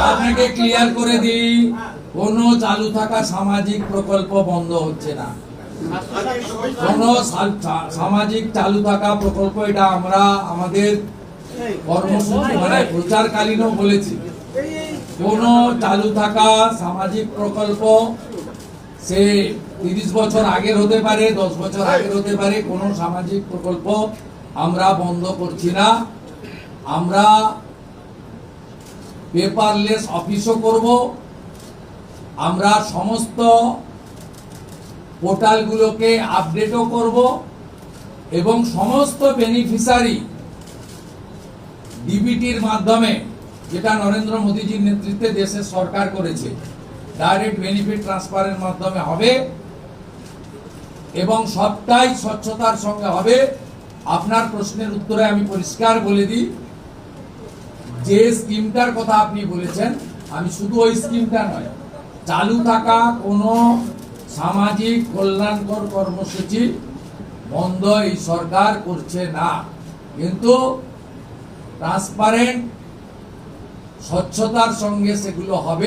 আপনাকে ক্লিয়ার করে দিই, কোনো চালু থাকা সামাজিক প্রকল্প বন্ধ হচ্ছে না। কোন সামাজিক চালু থাকা প্রকল্প, এটা আমরা আমাদের কর্মসূচি মানে প্রচারকালীনও বলেছি, কোন চালু থাকা সামাজিক প্রকল্প সে 30 বছর আগের হতে পারে, 10 বছর আগের হতে পারে, কোন সামাজিক প্রকল্প আমরা বন্ধ করছি না। আমরা পেপারলেস অফিসও করব, আমরা সমস্ত পোর্টালগুলোকে আপডেটও করব এবং সমস্ত বেনিফিশিয়ারি ডিবিটির মাধ্যমে, যেটা নরেন্দ্র মোদীজির নেতৃত্বে দেশের সরকার করেছে, ডাইরেক্ট বেনিফিট ট্রান্সফারের মাধ্যমে হবে এবং সবটাই স্বচ্ছতার সঙ্গে হবে। আপনার প্রশ্নের উত্তরে আমি পরিষ্কার বলে দিই, যে স্কিমটার কথা আপনি বলেছেন, আমি শুধু ওই স্কিমটা নয়, চালু থাকা কোনো সামাজিক কল্যাণকর কর্মসূচি বন্ধ এই সরকার করছে না, কিন্তু ট্রান্সপারেন্ট স্বচ্ছতার সঙ্গে সেগুলো হবে।